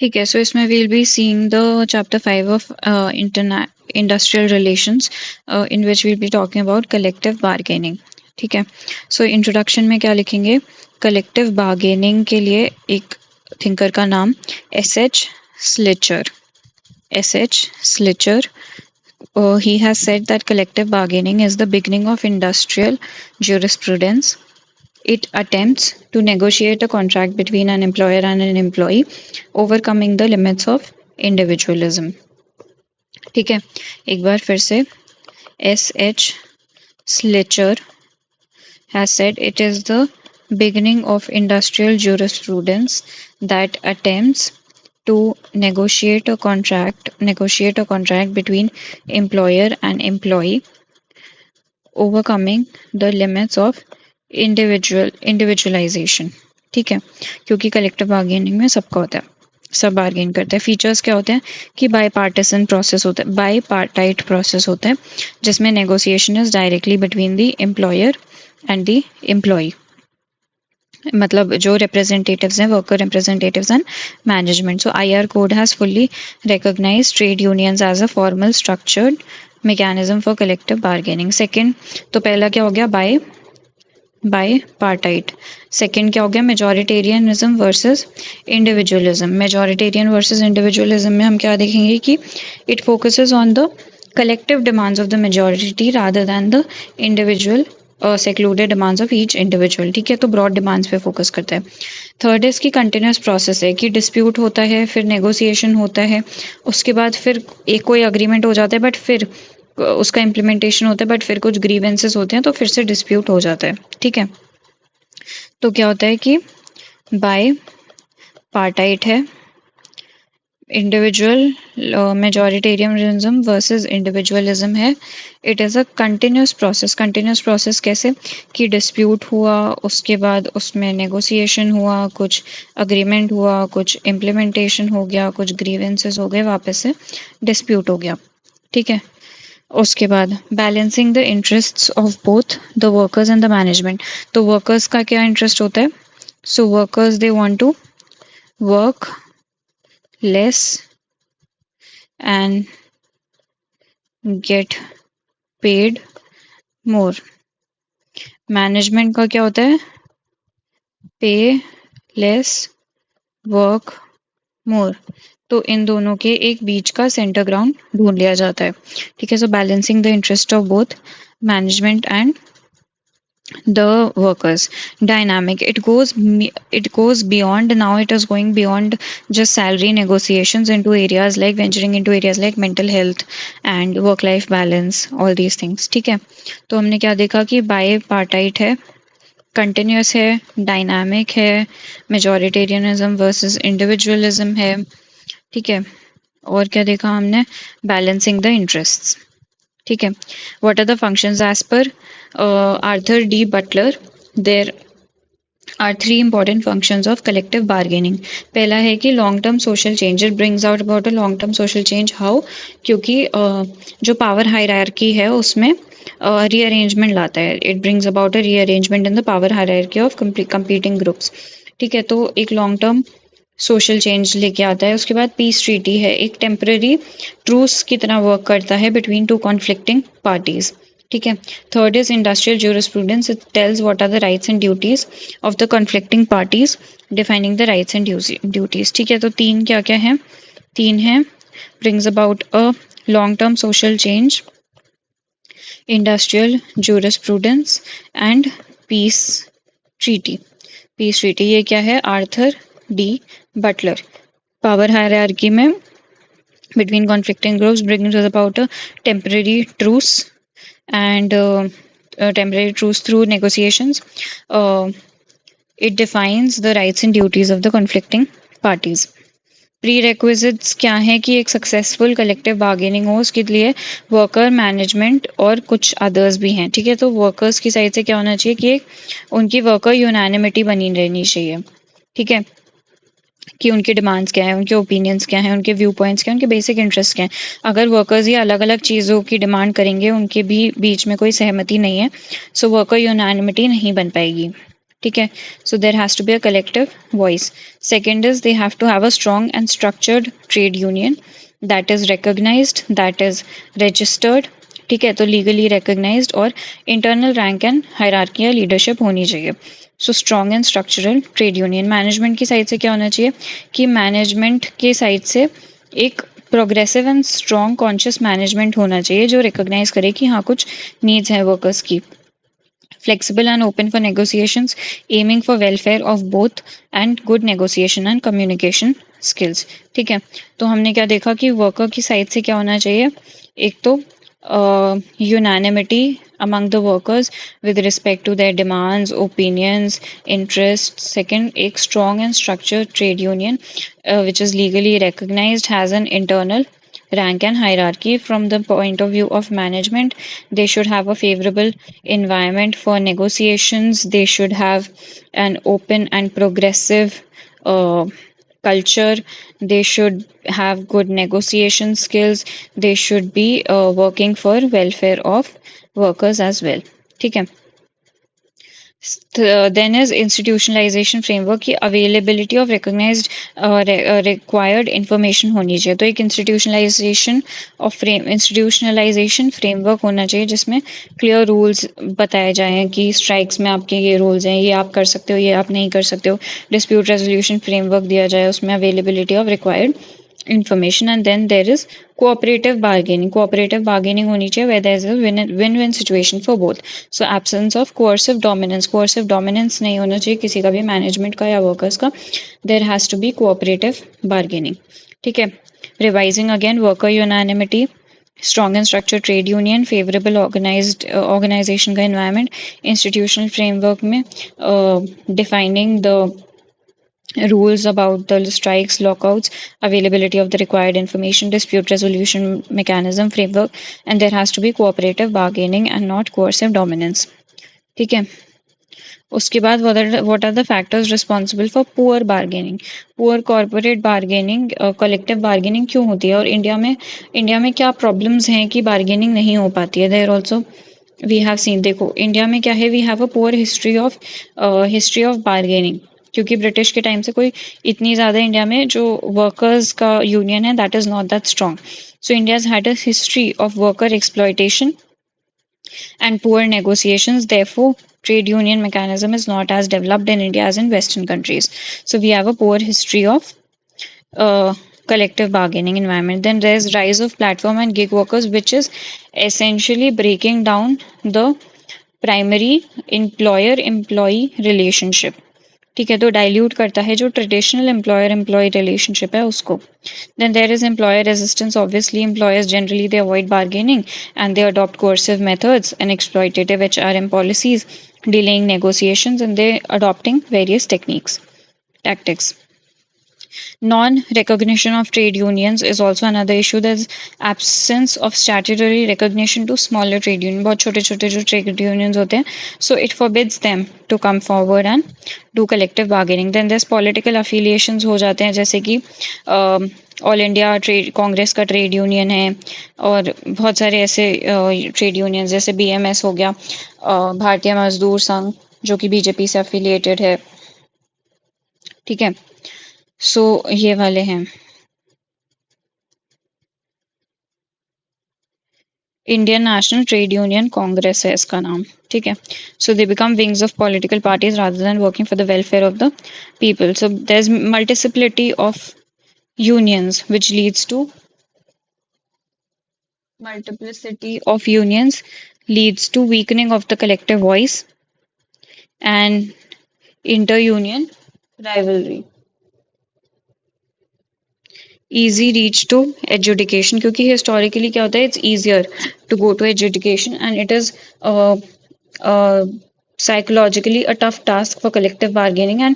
ठीक है, सो इसमें we'll be seeing the chapter 5 of industrial relations, in which we'll be talking about collective bargaining. ठीक है, so introduction में क्या लिखेंगे? कलेक्टिव बार्गेनिंग के लिए एक थिंकर का नाम S H. Slichter. S H. Slichter, he has said that collective bargaining is the beginning of industrial jurisprudence. It attempts to negotiate a contract between an employer and an employee, overcoming the limits of individualism. ठीक है, एक बार फिर से S.H. Slicher has said it is the beginning of industrial jurisprudence that attempts to negotiate a contract between employer and employee, overcoming the limits of individualization. ठीक है, क्योंकि collective bargaining में सबका होता है, सब बार्गेन करते हैं। फीचर्स क्या होते हैं कि बाई पार्टिसन प्रोसेस होता है, बाई पार्टाइट प्रोसेस होता है, जिसमें negotiation is directly between the employer and the employee, मतलब जो रिप्रेजेंटेटिव्स हैं, worker representatives and management. So IR code has fully recognised trade unions as a formal structured mechanism for collective bargaining. Second, तो पहला क्या हो गया? Bye partite. Second क्या हो गया? Majoritarianism versus individualism. Majoritarian versus individualism में हम क्या देखेंगे कि it focuses on the collective demands of the majority rather than the individual secluded demands of each individual। ठीक है, तो ब्रॉड डिमांड्स पे फोकस करता है। थर्ड इसकी कंटिन्यूस प्रोसेस है कि डिस्प्यूट होता है, फिर नेगोशिएशन होता है, उसके बाद फिर एक कोई अग्रीमेंट हो जाता है, बट फिर उसका इम्प्लीमेंटेशन होता है, बट फिर कुछ ग्रीवेंसेस होते हैं, तो फिर से डिस्प्यूट हो जाता है। ठीक है, तो क्या होता है कि बाय पार्टाइट है, इंडिविजुअल मेजॉरिटेरियनिज्म वर्सेस इंडिविजुअलिज्म है। It is a continuous process. Continuous process कैसे कि डिस्प्यूट हुआ, उसके बाद उसमें नेगोशिएशन हुआ, कुछ अग्रीमेंट हुआ, कुछ इम्प्लीमेंटेशन हो गया, कुछ ग्रीवेंसेस हो गए, वापस से डिस्प्यूट हो गया। ठीक है, उसके बाद balancing the interests of both the workers and the management. तो वर्कर्स का क्या इंटरेस्ट होता है? So workers they want to work less and get paid more। Management का क्या होता है? पे लेस वर्क मोर। तो इन दोनों के एक बीच का सेंटर ग्राउंड ढूंढ लिया जाता है। ठीक है, so balancing the interest of both management and the workers dynamic. It goes beyond, now it is going beyond just salary negotiations into areas like venturing into areas like mental health and work life balance, all these things। ठीक है, तो हमने क्या देखा कि bipartite है, continuous है, dynamic है, मेजॉरिटेरियनिज्म वर्सेस इंडिविजुअलिज्म है। ठीक है, और क्या देखा हमने? Balancing the interests. ठीक है, what are the functions as per Arthur D Butler? There are 3 important functions of collective bargaining। पहला है कि long term social change. It brings out about a long term social change. How? क्योंकि जो power hierarchy है उसमें rearrangement लाता है। It brings about a rearrangement in the power hierarchy of competing groups. ठीक है, तो एक लॉन्ग टर्म सोशल चेंज लेके आता है। उसके बाद पीस ट्रीटी है, एक टेम्पररी ट्रूस की तरह वर्क करता है बिटवीन 2 कॉन्फ्लिक्टिंग पार्टीज। ठीक है, third is industrial jurisprudence. It tells what are the rights and duties of the conflicting parties, defining the rights and duties. ठीक है, तो 3 क्या क्या है? 3 है brings about a long term social change, industrial jurisprudence and peace treaty. Peace treaty ये क्या है? Arthur D Butler. Power hierarchy में between conflicting groups brings about a temporary truce and temporary truce through negotiations। It defines the rights and duties of the conflicting parties। Pre requisites क्या है कि एक successful collective bargaining हो, उसके लिए worker, management और कुछ अदर्स भी हैं। ठीक है, तो वर्कर्स की साइड से क्या होना चाहिए कि एक उनकी वर्कर यूनानिमिटी बनी रहनी चाहिए। ठीक है, कि उनकी डिमांड्स क्या है, उनके ओपिनियंस क्या हैं, उनके व्यू पॉइंट्स क्या हैं, उनके बेसिक इंटरेस्ट क्या हैं। अगर वर्कर्स ये अलग अलग चीज़ों की डिमांड करेंगे, उनके भी बीच में कोई सहमति नहीं है, सो वर्कर यूनानिमिटी नहीं बन पाएगी। ठीक है. So there has to be a collective voice. Second is they have to have a strong and structured trade union that is recognized, that is registered. ठीक है, तो लीगली recognized और internal rank and hierarchy या leadership होनी चाहिए. So strong and structural trade union. Management की side से क्या होना चाहिए कि मैनेजमेंट की साइड से एक progressive and strong conscious management होना चाहिए जो रिकॉग्नाइज करे कि हाँ कुछ नीड्स है वर्कर्स की. Flexible and open for negotiations, aiming for welfare of both and good negotiation and communication skills. ठीक है, तो हमने क्या देखा कि वर्कर की साइड से क्या होना चाहिए. एक तो unanimity among the workers with respect to their demands, opinions, interests. Second, a strong and structured trade union which is legally recognized, has an internal rank and hierarchy. From the point of view of management, they should have a favorable environment for negotiations. They should have an open and progressive culture. They should have good negotiation skills. They should be working for welfare of workers as well. ठीक है. Then is institutionalization framework की availability of recognized required information होनी चाहिए. तो एक institutionalization framework होना चाहिए जिसमें clear rules बताए जाएं कि strikes में आपके ये rules हैं, ये आप कर सकते हो, ये आप नहीं कर सकते हो. Dispute resolution framework दिया जाए, उसमें availability of required information. And then there is cooperative bargaining होनी चाहिए where there is a win-win situation for both. So absence of coercive dominance नहीं होना चाहिए किसी का भी management का या workers का. There has to be cooperative bargaining. ठीक है. Revising again, worker unanimity, strong and structured trade union, favorable organization का environment, institutional framework में defining the rules about the strikes, lockouts, availability of the required information, dispute resolution mechanism framework, and there has to be cooperative bargaining and not coercive dominance. ठीक है. उसके बाद what are the factors responsible for poor bargaining? Poor corporate bargaining, collective bargaining क्यों होती है और India में क्या problems हैं कि bargaining नहीं हो पाती है. There also we have seen, देखो इंडिया में क्या है, we have a poor history of bargaining. क्योंकि ब्रिटिश के टाइम से कोई इतनी ज़्यादा इंडिया में जो वर्कर्स का यूनियन है that is not that strong. So India has had a history of worker exploitation and poor negotiations. Therefore, trade union mechanism is not as developed in India as in Western countries. So we have a poor history of collective bargaining environment. Then there's rise of platform and gig workers, which is essentially breaking down the primary employer-employee relationship. ठीक है, तो dilute करता है जो traditional employer employ relationship है उसको. Then there is employer resistance. Obviously employers generally they avoid bargaining and they adopt coercive methods and exploitative HRM policies, delaying negotiations, and they adopting various tactics. Non-recognition of trade unions is also another issue. There's absence of statutory recognition to smaller trade unions. बहुत छोटे-छोटे जो trade unions होते हैं, so it forbids them to come forward and do collective bargaining. Then there's political affiliations हो जाते हैं, जैसे कि ऑल इंडिया ट्रेड कांग्रेस का ट्रेड यूनियन है और बहुत सारे ऐसे ट्रेड यूनियन जैसे BMS हो गया, भारतीय मजदूर संघ जो कि बीजेपी से एफिलिएटेड है. ठीक है, सो ये वाले हैं. Indian National Trade Union Congress है इसका नाम. ठीक है, so they become wings of political parties rather than working for the welfare of the people. So there is multiplicity of unions which leads to weakening of the collective voice and inter-union rivalry. Easy reach to adjudication, क्योंकि historically क्या होता है, it's easier to go to adjudication and it is psychologically a tough task for collective bargaining and